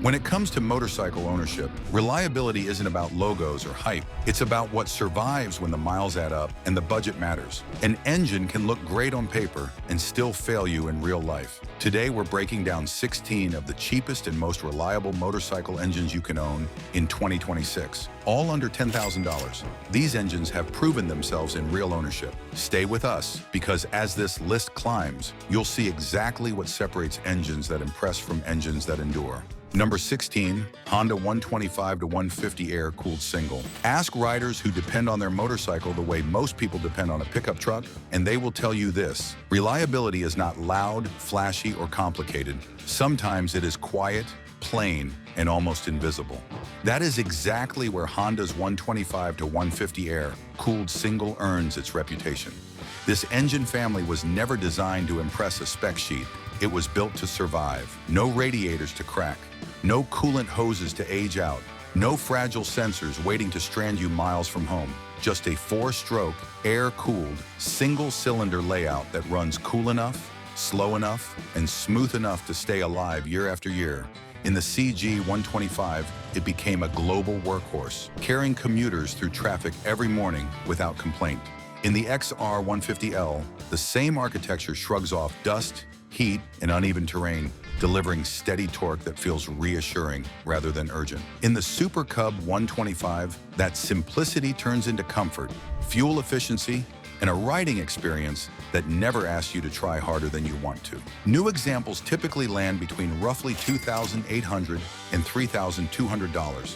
When it comes to motorcycle ownership, reliability isn't about logos or hype. It's about what survives when the miles add up and the budget matters. An engine can look great on paper and still fail you in real life. Today, we're breaking down 16 of the cheapest and most reliable motorcycle engines you can own in 2026, all under $10,000. These engines have proven themselves in real ownership. Stay with us, because as this list climbs, you'll see exactly what separates engines that impress from engines that endure. Number 16, Honda 125-150 air-cooled single. Ask riders who depend on their motorcycle the way most people depend on a pickup truck, and they will tell you this: reliability is not loud, flashy, or complicated. Sometimes it is quiet, plain, and almost invisible. That is exactly where Honda's 125-150 air-cooled single earns its reputation. This engine family was never designed to impress a spec sheet. It was built to survive. No radiators to crack, no coolant hoses to age out, no fragile sensors waiting to strand you miles from home. Just a 4-stroke, air-cooled, single-cylinder layout that runs cool enough, slow enough, and smooth enough to stay alive year after year. In the CG 125, it became a global workhorse, carrying commuters through traffic every morning without complaint. In the XR650L, the same architecture shrugs off dust, heat, and uneven terrain, delivering steady torque that feels reassuring rather than urgent. In the Super Cub 125, that simplicity turns into comfort, fuel efficiency, and a riding experience that never asks you to try harder than you want to. New examples typically land between roughly $2,800 and $3,200,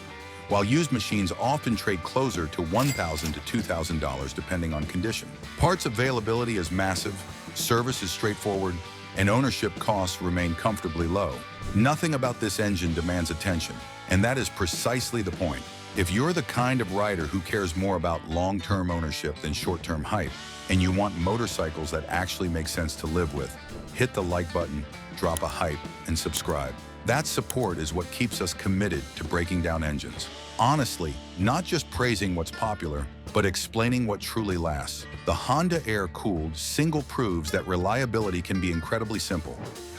while used machines often trade closer to $1,000 to $2,000 depending on condition. Parts availability is massive, service is straightforward, and ownership costs remain comfortably low. Nothing about this engine demands attention, and that is precisely the point. If you're the kind of rider who cares more about long-term ownership than short-term hype, and you want motorcycles that actually make sense to live with, hit the like button, drop a hype, and subscribe. That support is what keeps us committed to breaking down engines. Honestly, not just praising what's popular, but explaining what truly lasts. The Honda air-cooled single proves that reliability can be incredibly simple,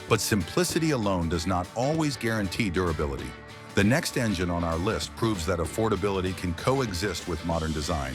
but simplicity alone does not always guarantee durability. The next engine on our list proves that affordability can coexist with modern design,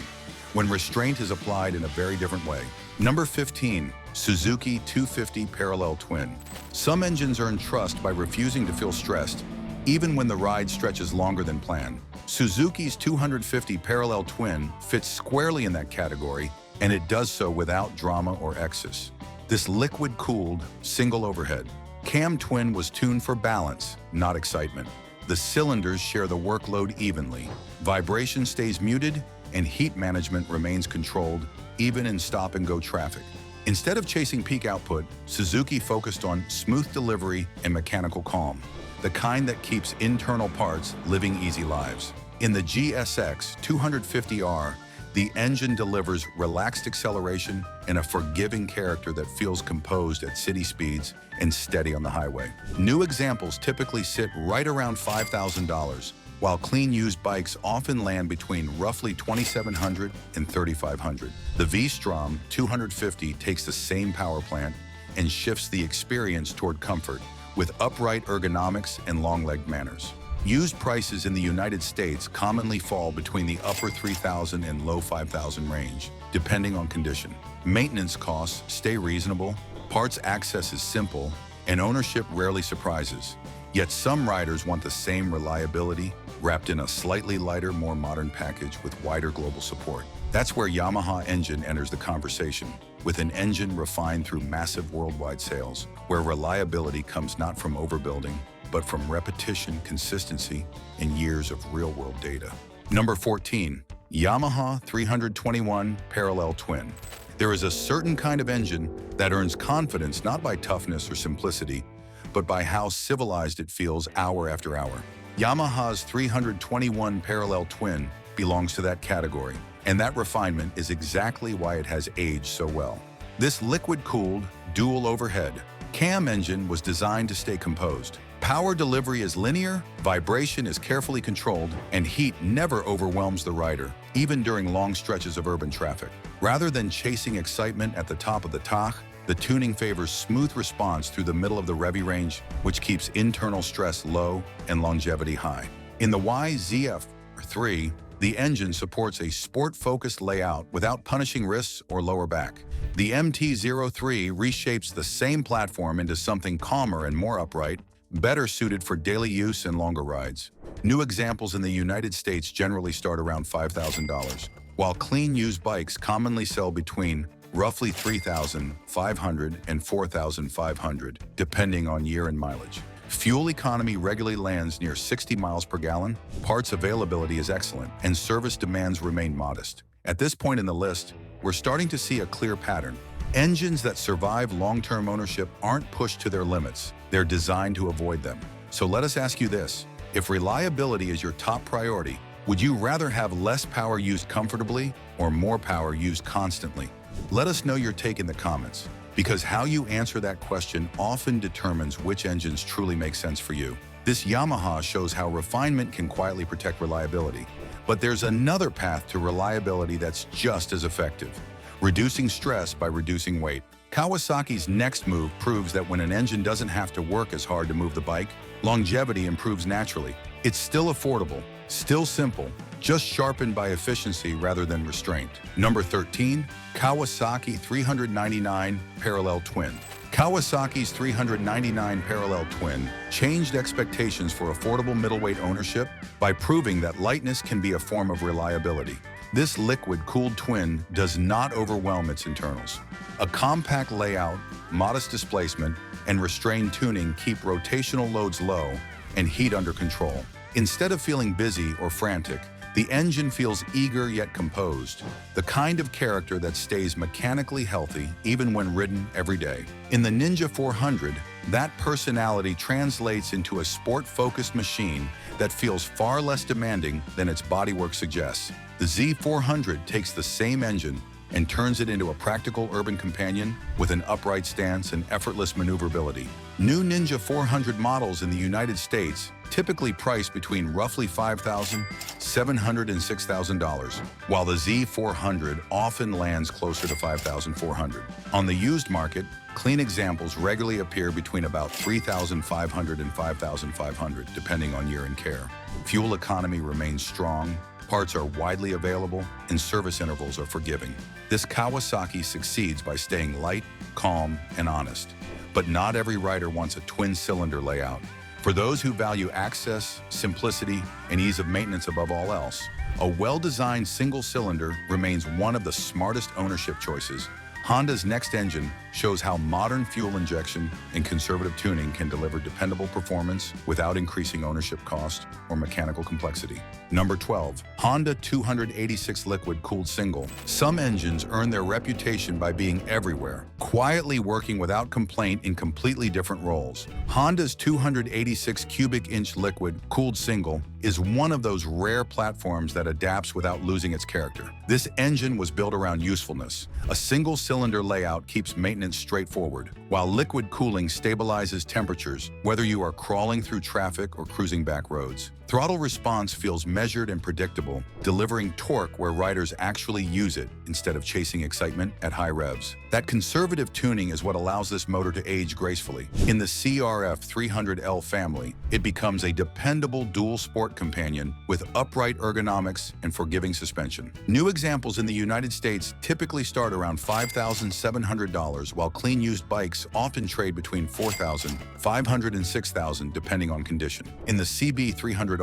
when restraint is applied in a very different way. Number 15, Suzuki 250 Parallel Twin. Some engines earn trust by refusing to feel stressed, even when the ride stretches longer than planned. Suzuki's 250 Parallel Twin fits squarely in that category, and it does so without drama or excess. This liquid-cooled, single overhead cam twin was tuned for balance, not excitement. The cylinders share the workload evenly, vibration stays muted, and heat management remains controlled, even in stop-and-go traffic. Instead of chasing peak output, Suzuki focused on smooth delivery and mechanical calm, the kind that keeps internal parts living easy lives. In the GSX 250R, the engine delivers relaxed acceleration and a forgiving character that feels composed at city speeds and steady on the highway. New examples typically sit right around $5,000, while clean used bikes often land between roughly $2,700 and $3,500. The V-Strom 250 takes the same power plant and shifts the experience toward comfort, with upright ergonomics and long-legged manners. Used prices in the United States commonly fall between the upper $3,000 and low $5,000 range, depending on condition. Maintenance costs stay reasonable, parts access is simple, and ownership rarely surprises. Yet some riders want the same reliability, wrapped in a slightly lighter, more modern package with wider global support. That's where Yamaha Engine enters the conversation, with an engine refined through massive worldwide sales, where reliability comes not from overbuilding, but from repetition, consistency, and years of real-world data. Number 14, Yamaha 321 Parallel Twin. There is a certain kind of engine that earns confidence not by toughness or simplicity, but by how civilized it feels hour after hour. Yamaha's 321 Parallel Twin belongs to that category, and that refinement is exactly why it has aged so well. This liquid-cooled, dual overhead cam engine was designed to stay composed. Power delivery is linear, vibration is carefully controlled, and heat never overwhelms the rider, even during long stretches of urban traffic. Rather than chasing excitement at the top of the Tach, The tuning favors smooth response through the middle of the revvy range, which keeps internal stress low and longevity high. In the YZF-3, the engine supports a sport-focused layout without punishing wrists or lower back. The MT-03 reshapes the same platform into something calmer and more upright, better suited for daily use and longer rides. New examples in the United States generally start around $5,000, while clean used bikes commonly sell between roughly $3,500 and $4,500, depending on year and mileage. Fuel economy regularly lands near 60 miles per gallon, parts availability is excellent, and service demands remain modest. At this point in the list, we're starting to see a clear pattern. Engines that survive long-term ownership aren't pushed to their limits. They're designed to avoid them. So let us ask you this. If reliability is your top priority, would you rather have less power used comfortably or more power used constantly? Let us know your take in the comments, because how you answer that question often determines which engines truly make sense for you. This Yamaha shows how refinement can quietly protect reliability. But there's another path to reliability that's just as effective: reducing stress by reducing weight. Kawasaki's next move proves that when an engine doesn't have to work as hard to move the bike, longevity improves naturally. It's still affordable, still simple, just sharpened by efficiency rather than restraint. Number 13, Kawasaki 399 Parallel Twin. Kawasaki's 399 Parallel Twin changed expectations for affordable middleweight ownership by proving that lightness can be a form of reliability. This liquid-cooled twin does not overwhelm its internals. A compact layout, modest displacement, and restrained tuning keep rotational loads low and heat under control. Instead of feeling busy or frantic, the engine feels eager yet composed, the kind of character that stays mechanically healthy even when ridden every day. In the Ninja 400, that personality translates into a sport-focused machine that feels far less demanding than its bodywork suggests. The Z400 takes the same engine and turns it into a practical urban companion with an upright stance and effortless maneuverability. New Ninja 400 models in the United States typically price between roughly $5,700 and $6,000, while the Z400 often lands closer to $5,400. On the used market, clean examples regularly appear between about $3,500 and $5,500, depending on year and care. Fuel economy remains strong, parts are widely available, and service intervals are forgiving. This Kawasaki succeeds by staying light, calm, and honest. But not every rider wants a twin-cylinder layout. For those who value access, simplicity, and ease of maintenance above all else, a well-designed single-cylinder remains one of the smartest ownership choices. Honda's next engine shows how modern fuel injection and conservative tuning can deliver dependable performance without increasing ownership cost or mechanical complexity. Number 12, Honda 286 liquid-cooled single. Some engines earn their reputation by being everywhere, quietly working without complaint in completely different roles. Honda's 286 cubic inch liquid-cooled single is one of those rare platforms that adapts without losing its character. This engine was built around usefulness. A single-cylinder layout keeps maintenance straightforward, while liquid cooling stabilizes temperatures, whether you are crawling through traffic or cruising back roads. Throttle response feels measured and predictable, delivering torque where riders actually use it instead of chasing excitement at high revs. That conservative tuning is what allows this motor to age gracefully. In the CRF300L family, it becomes a dependable dual-sport companion with upright ergonomics and forgiving suspension. New examples in the United States typically start around $5,700, while clean used bikes often trade between $4,500 and $6,000 depending on condition. In the CB300R,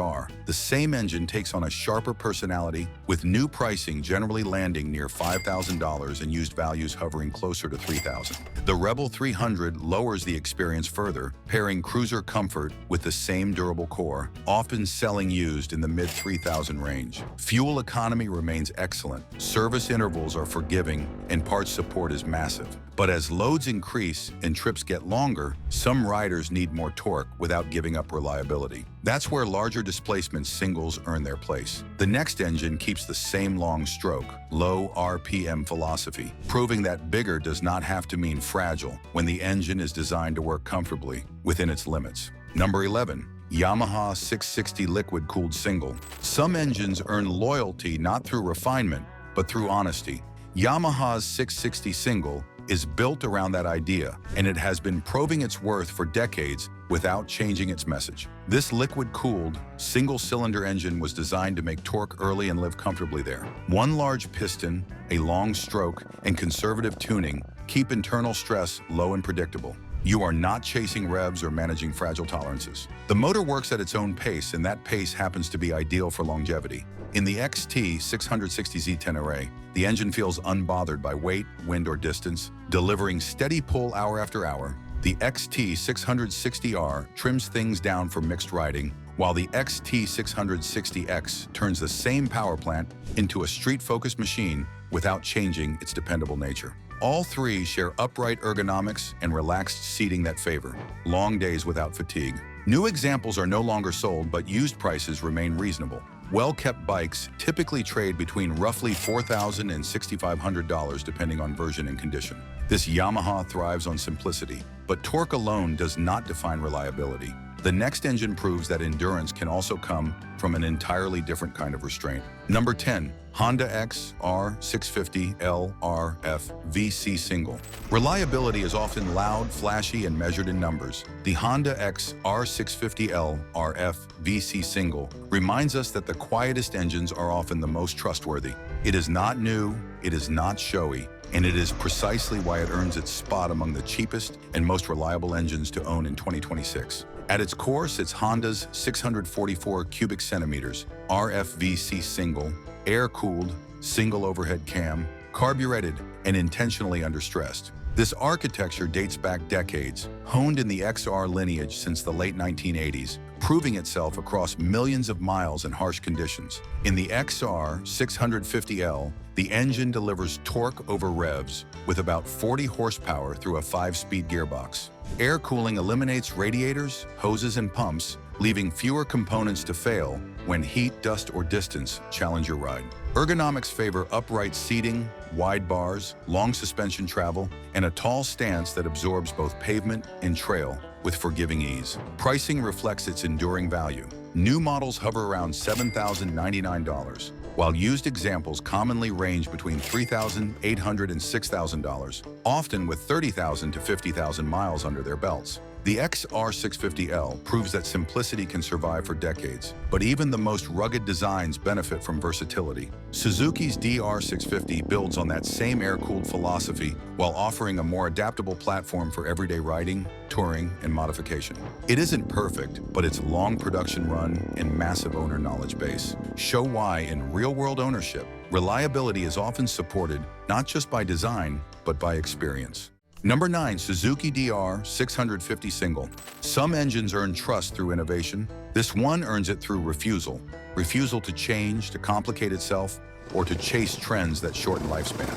the same engine takes on a sharper personality, with new pricing generally landing near $5,000 and used values hovering closer to $3,000. The Rebel 300 lowers the experience further, pairing cruiser comfort with the same durable core, often selling used in the mid-$3,000 range. Fuel economy remains excellent, service intervals are forgiving, and parts support is massive. But as loads increase and trips get longer, some riders need more torque without giving up reliability. That's where larger displacement singles earn their place. The next engine keeps the same long stroke, low RPM philosophy, proving that bigger does not have to mean fragile when the engine is designed to work comfortably within its limits. Number 11. Yamaha 660 liquid-cooled single. Some engines earn loyalty not through refinement, but through honesty. Yamaha's 660 single is built around that idea, and it has been proving its worth for decades without changing its message. This liquid-cooled, single-cylinder engine was designed to make torque early and live comfortably there. One large piston, a long stroke, and conservative tuning keep internal stress low and predictable. You are not chasing revs or managing fragile tolerances. The motor works at its own pace, and that pace happens to be ideal for longevity. In the XT660Z10 array, the engine feels unbothered by weight, wind, or distance, delivering steady pull hour after hour. The XT660R trims things down for mixed riding, while the XT660X turns the same power plant into a street-focused machine without changing its dependable nature. All three share upright ergonomics and relaxed seating that favor long days without fatigue. New examples are no longer sold, but used prices remain reasonable. Well-kept bikes typically trade between roughly $4,000 and $6,500 depending on version and condition. This Yamaha thrives on simplicity, but torque alone does not define reliability. The next engine proves that endurance can also come from an entirely different kind of restraint. Number 10. Honda XR650L RFVC Single. Reliability is often loud, flashy, and measured in numbers. The Honda XR650L RFVC Single reminds us that the quietest engines are often the most trustworthy. It is not new, it is not showy, and it is precisely why it earns its spot among the cheapest and most reliable engines to own in 2026. At its core sits Honda's 644 cubic centimeters RFVC single, air-cooled, single overhead cam, carbureted, and intentionally understressed. This architecture dates back decades, honed in the XR lineage since the late 1980s, proving itself across millions of miles in harsh conditions. In the XR650L, the engine delivers torque over revs with about 40 horsepower through a 5-speed gearbox. Air cooling eliminates radiators, hoses, and pumps, leaving fewer components to fail when heat, dust, or distance challenge your ride. Ergonomics favor upright seating, wide bars, long suspension travel, and a tall stance that absorbs both pavement and trail with forgiving ease. Pricing reflects its enduring value. New models hover around $7,099, while used examples commonly range between $3,800 and $6,000, often with 30,000 to 50,000 miles under their belts. The XR650L proves that simplicity can survive for decades, but even the most rugged designs benefit from versatility. Suzuki's DR650 builds on that same air-cooled philosophy while offering a more adaptable platform for everyday riding, touring, and modification. It isn't perfect, but its long production run and massive owner knowledge base show why in real-world ownership, reliability is often supported not just by design, but by experience. Number 9. Suzuki DR650 Single. Some engines earn trust through innovation. This one earns it through refusal. Refusal to change, to complicate itself, or to chase trends that shorten lifespan.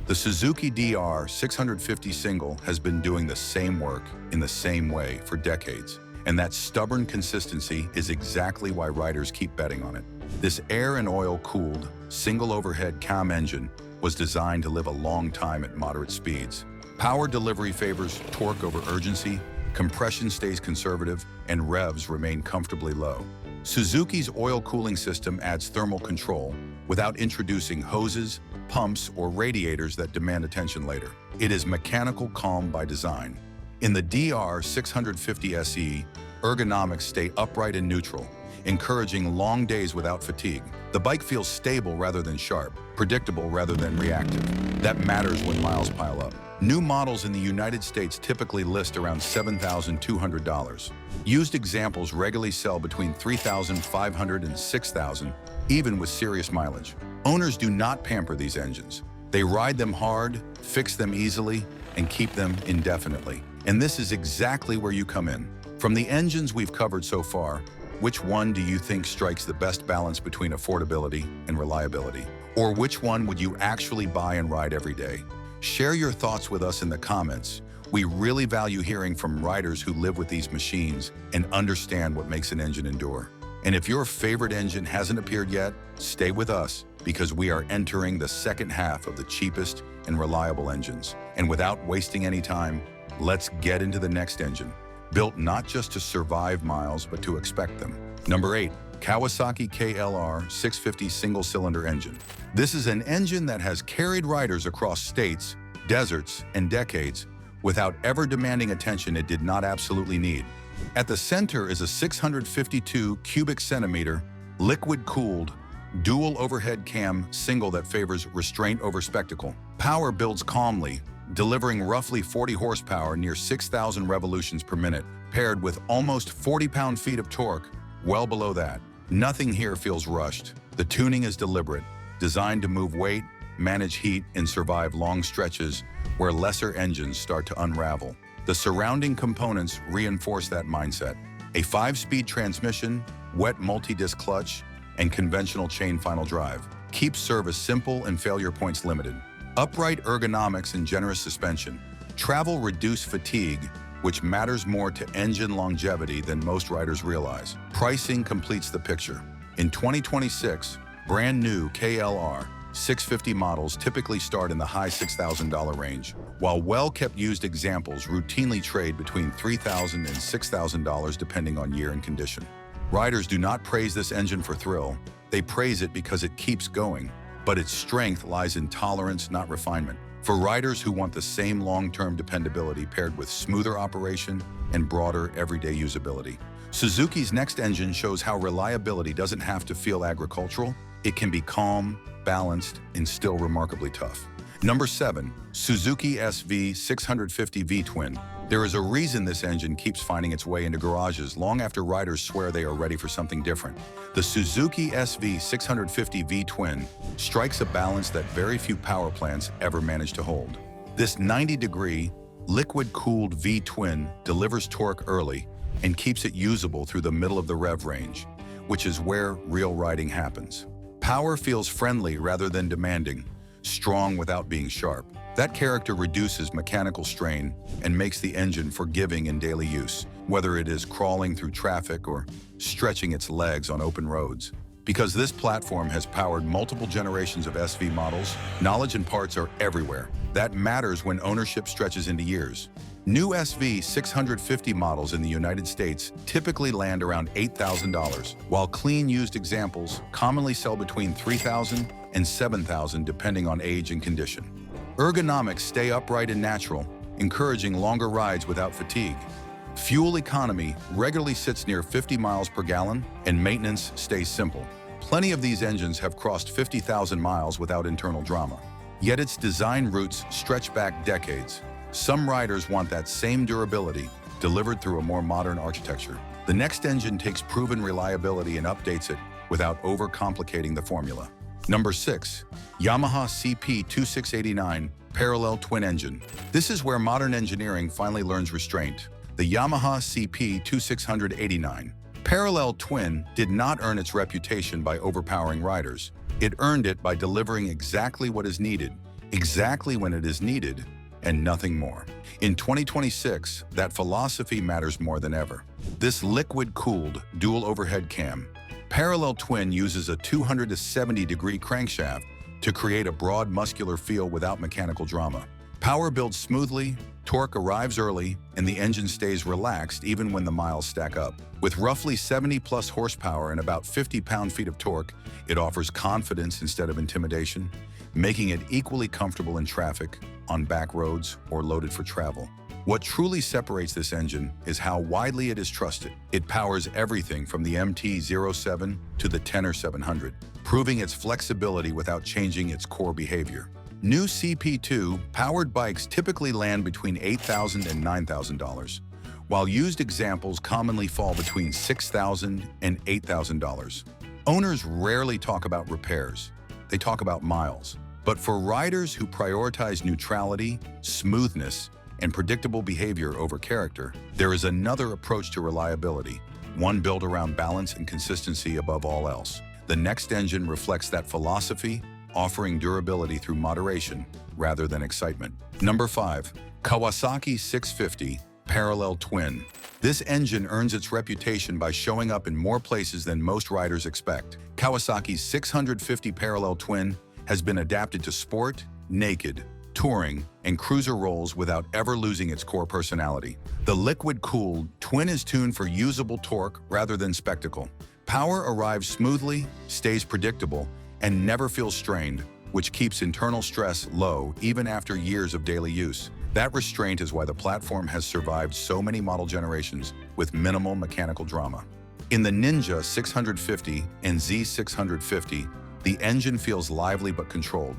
The Suzuki DR650 Single has been doing the same work in the same way for decades, and that stubborn consistency is exactly why riders keep betting on it. This air and oil-cooled, single overhead cam engine was designed to live a long time at moderate speeds. Power delivery favors torque over urgency, compression stays conservative, and revs remain comfortably low. Suzuki's oil cooling system adds thermal control without introducing hoses, pumps, or radiators that demand attention later. It is mechanical calm by design. In the DR650 SE, ergonomics stay upright and neutral, encouraging long days without fatigue. The bike feels stable rather than sharp, predictable rather than reactive. That matters when miles pile up. New models in the United States typically list around $7,200. Used examples regularly sell between $3,500 and $6,000, even with serious mileage. Owners do not pamper these engines. They ride them hard, fix them easily, and keep them indefinitely. And this is exactly where you come in. From the engines we've covered so far, which one do you think strikes the best balance between affordability and reliability? Or which one would you actually buy and ride every day? Share your thoughts with us in the comments. We really value hearing from riders who live with these machines and understand what makes an engine endure. And if your favorite engine hasn't appeared yet, stay with us because we are entering the second half of the cheapest and reliable engines. And without wasting any time, let's get into the next engine, built not just to survive miles, but to expect them. Number 8. Kawasaki KLR650 single-cylinder engine. This is an engine that has carried riders across states, deserts, and decades without ever demanding attention it did not absolutely need. At the center is a 652 cubic centimeter, liquid-cooled, dual overhead cam single that favors restraint over spectacle. Power builds calmly, delivering roughly 40 horsepower near 6,000 revolutions per minute, paired with almost 40 pound-feet of torque, well below that. Nothing here feels rushed. The tuning is deliberate, designed to move weight, manage heat, and survive long stretches where lesser engines start to unravel. The surrounding components reinforce that mindset. A 5-speed transmission, wet multi-disc clutch, and conventional chain final drive keeps service simple and failure points limited. Upright ergonomics and generous suspension. Travel reduce fatigue, which matters more to engine longevity than most riders realize. Pricing completes the picture. In 2026, brand new KLR650 models typically start in the high $6,000 range, while well-kept used examples routinely trade between $3,000 and $6,000 depending on year and condition. Riders do not praise this engine for thrill, they praise it because it keeps going, but its strength lies in tolerance, not refinement. For riders who want the same long-term dependability paired with smoother operation and broader everyday usability. Suzuki's next engine shows how reliability doesn't have to feel agricultural. It can be calm, balanced, and still remarkably tough. Number 7. Suzuki SV650 V-Twin. There is a reason this engine keeps finding its way into garages long after riders swear they are ready for something different. The Suzuki SV650 V-Twin strikes a balance that very few power plants ever manage to hold. This 90-degree, liquid-cooled V-Twin delivers torque early and keeps it usable through the middle of the rev range, which is where real riding happens. Power feels friendly rather than demanding, strong without being sharp. That character reduces mechanical strain and makes the engine forgiving in daily use, whether it is crawling through traffic or stretching its legs on open roads. Because this platform has powered multiple generations of SV models, knowledge and parts are everywhere. That matters when ownership stretches into years. New SV650 models in the United States typically land around $8,000, while clean used examples commonly sell between $3,000 and $7,000 depending on age and condition. Ergonomics stay upright and natural, encouraging longer rides without fatigue. Fuel economy regularly sits near 50 miles per gallon, and maintenance stays simple. Plenty of these engines have crossed 50,000 miles without internal drama. Yet its design roots stretch back decades. Some riders want that same durability delivered through a more modern architecture. The next engine takes proven reliability and updates it without overcomplicating the formula. Number 6. Yamaha CP2 parallel twin engine. This is where modern engineering finally learns restraint. The Yamaha CP2 parallel twin did not earn its reputation by overpowering riders. It earned it by delivering exactly what is needed, exactly when it is needed, and nothing more. In 2026, that philosophy matters more than ever. This liquid-cooled dual overhead cam parallel twin uses a 270-degree crankshaft to create a broad muscular feel without mechanical drama. Power builds smoothly, torque arrives early, and the engine stays relaxed even when the miles stack up. With roughly 70-plus horsepower and about 50 pound-feet of torque, it offers confidence instead of intimidation, making it equally comfortable in traffic, on back roads, or loaded for travel. What truly separates this engine is how widely it is trusted. It powers everything from the MT-07 to the Tenor 700, proving its flexibility without changing its core behavior. New CP2 powered bikes typically land between $8,000 and $9,000, while used examples commonly fall between $6,000 and $8,000. Owners rarely talk about repairs, they talk about miles. But for riders who prioritize neutrality, smoothness, and predictable behavior over character, there is another approach to reliability, one built around balance and consistency above all else. The next engine reflects that philosophy, offering durability through moderation rather than excitement. Number 5. Kawasaki 650 parallel twin. This engine earns its reputation by showing up in more places than most riders expect. Kawasaki's 650 parallel twin has been adapted to sport, naked, touring, and cruiser roles without ever losing its core personality. The liquid-cooled twin is tuned for usable torque rather than spectacle. Power arrives smoothly, stays predictable, and never feels strained, which keeps internal stress low even after years of daily use. That restraint is why the platform has survived so many model generations with minimal mechanical drama. In the Ninja 650 and Z650, the engine feels lively but controlled.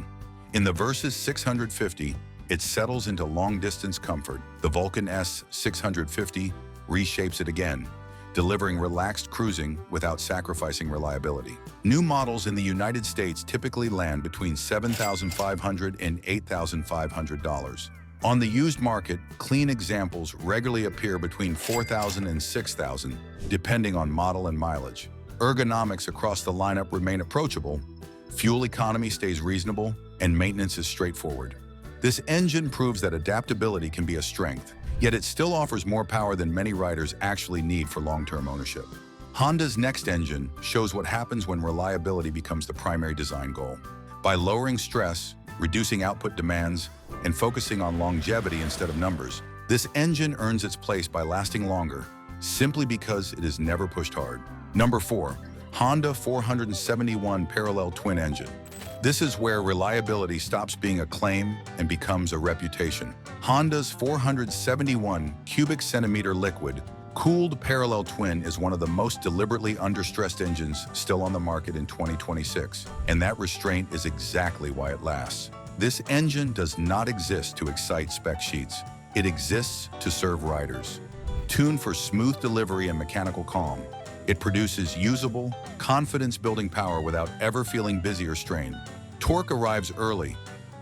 In the Versys 650, it settles into long-distance comfort. The Vulcan S650 reshapes it again, delivering relaxed cruising without sacrificing reliability. New models in the United States typically land between $7,500 and $8,500. On the used market, clean examples regularly appear between $4,000 and $6,000, depending on model and mileage. Ergonomics across the lineup remain approachable, fuel economy stays reasonable, and maintenance is straightforward. This engine proves that adaptability can be a strength, yet it still offers more power than many riders actually need for long-term ownership. Honda's next engine shows what happens when reliability becomes the primary design goal. By lowering stress, reducing output demands, and focusing on longevity instead of numbers, this engine earns its place by lasting longer, simply because it is never pushed hard. Number 4. Honda 471 Parallel Twin Engine. This is where reliability stops being a claim and becomes a reputation. Honda's 471 cubic centimeter liquid-cooled parallel twin is one of the most deliberately understressed engines still on the market in 2026, and that restraint is exactly why it lasts. This engine does not exist to excite spec sheets. It exists to serve riders. Tuned for smooth delivery and mechanical calm, it produces usable, confidence-building power without ever feeling busy or strained. Torque arrives early,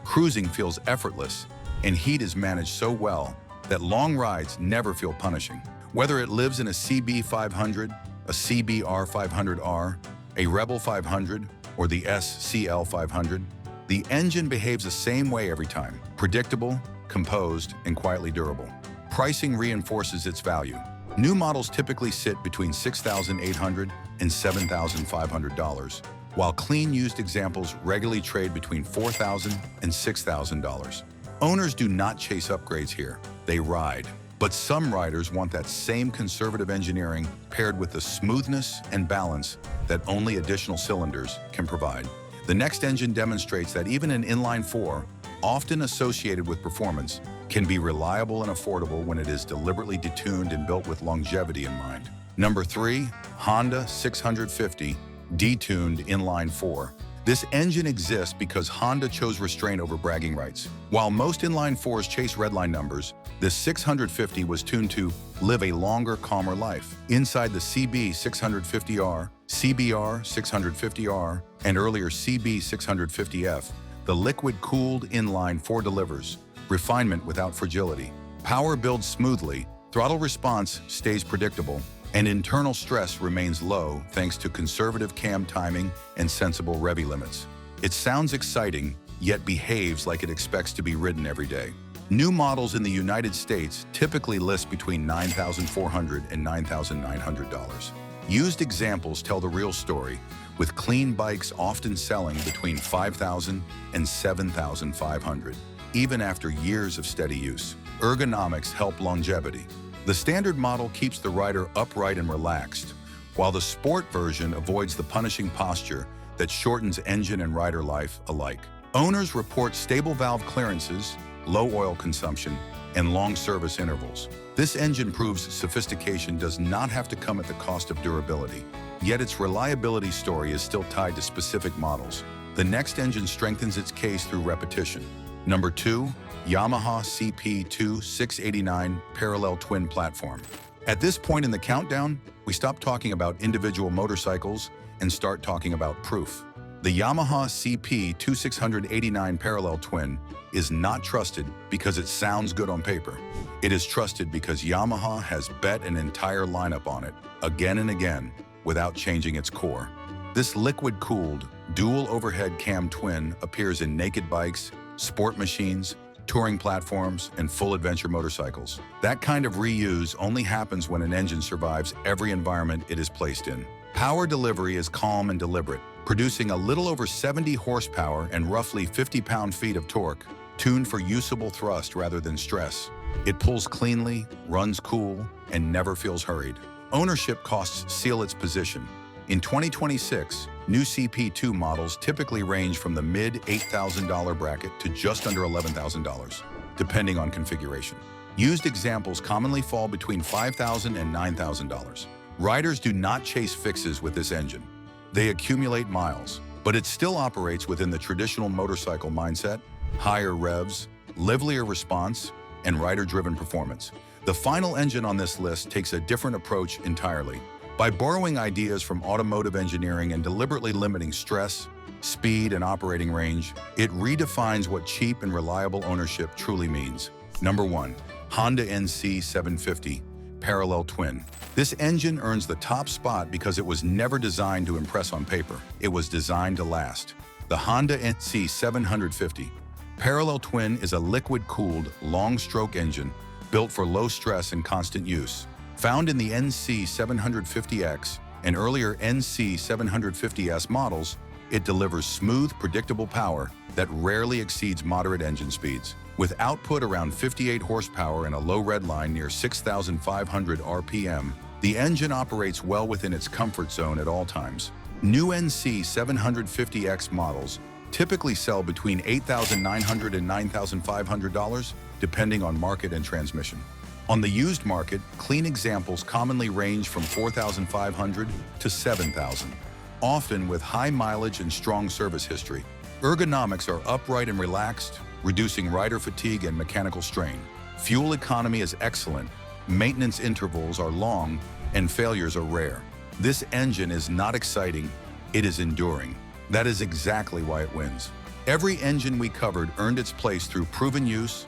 cruising feels effortless, and heat is managed so well that long rides never feel punishing. Whether it lives in a CB500, a CBR500R, a Rebel 500, or the SCL500, the engine behaves the same way every time: predictable, composed, and quietly durable. Pricing reinforces its value. New models typically sit between $6,800 and $7,500, while clean used examples regularly trade between $4,000 and $6,000. Owners do not chase upgrades here, they ride. But some riders want that same conservative engineering paired with the smoothness and balance that only additional cylinders can provide. The next engine demonstrates that even an inline 4, often associated with performance, can be reliable and affordable when it is deliberately detuned and built with longevity in mind. Number 3. Honda 650 Detuned Inline 4. This engine exists because Honda chose restraint over bragging rights. While most inline 4s chase redline numbers, this 650 was tuned to live a longer, calmer life. Inside the CB650R, CBR650R, and earlier CB650F, the liquid-cooled inline 4 delivers refinement without fragility. Power builds smoothly, throttle response stays predictable, and internal stress remains low thanks to conservative cam timing and sensible revvy limits. It sounds exciting, yet behaves like it expects to be ridden every day. New models in the United States typically list between $9,400 and $9,900. Used examples tell the real story, with clean bikes often selling between $5,000 and $7,500, even after years of steady use. Ergonomics help longevity. The standard model keeps the rider upright and relaxed, while the sport version avoids the punishing posture that shortens engine and rider life alike. Owners report stable valve clearances, low oil consumption, and long service intervals. This engine proves sophistication does not have to come at the cost of durability, yet its reliability story is still tied to specific models. The next engine strengthens its case through repetition. Number 2. Yamaha CP2 689 Parallel Twin Platform. At this point in the countdown, we stop talking about individual motorcycles and start talking about proof. The Yamaha CP2 689 Parallel Twin is not trusted because it sounds good on paper. It is trusted because Yamaha has bet an entire lineup on it, again and again, without changing its core. This liquid-cooled, dual overhead cam twin appears in naked bikes, sport machines, touring platforms, and full adventure motorcycles. That kind of reuse only happens when an engine survives every environment it is placed in. Power delivery is calm and deliberate, producing a little over 70 horsepower and roughly 50 pound-feet of torque, tuned for usable thrust rather than stress. It pulls cleanly, runs cool, and never feels hurried. Ownership costs seal its position. In 2026, New CP2 models typically range from the mid-$8,000 bracket to just under $11,000, depending on configuration. Used examples commonly fall between $5,000 and $9,000. Riders do not chase fixes with this engine. They accumulate miles, but it still operates within the traditional motorcycle mindset: higher revs, livelier response, and rider-driven performance. The final engine on this list takes a different approach entirely. By borrowing ideas from automotive engineering and deliberately limiting stress, speed, and operating range, it redefines what cheap and reliable ownership truly means. Number 1. Honda NC750 Parallel Twin. This engine earns the top spot because it was never designed to impress on paper. It was designed to last. The Honda NC750 Parallel Twin is a liquid-cooled, long-stroke engine built for low stress and constant use. Found in the NC750X and earlier NC750S models, it delivers smooth, predictable power that rarely exceeds moderate engine speeds. With output around 58 horsepower and a low redline near 6,500 RPM, the engine operates well within its comfort zone at all times. New NC750X models typically sell between $8,900 and $9,500, depending on market and transmission. On the used market, clean examples commonly range from $4,500 to $7,000, often with high mileage and strong service history. Ergonomics are upright and relaxed, reducing rider fatigue and mechanical strain. Fuel economy is excellent, maintenance intervals are long, and failures are rare. This engine is not exciting, it is enduring. That is exactly why it wins. Every engine we covered earned its place through proven use,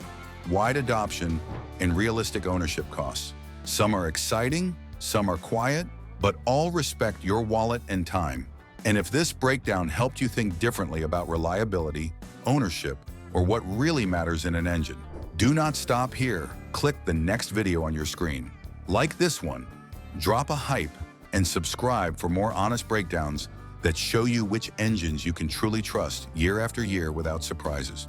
wide adoption, and realistic ownership costs. Some are exciting, some are quiet, but all respect your wallet and time. And if this breakdown helped you think differently about reliability, ownership, or what really matters in an engine, do not stop here. Click the next video on your screen. Like this one, drop a hype, and subscribe for more honest breakdowns that show you which engines you can truly trust year after year without surprises.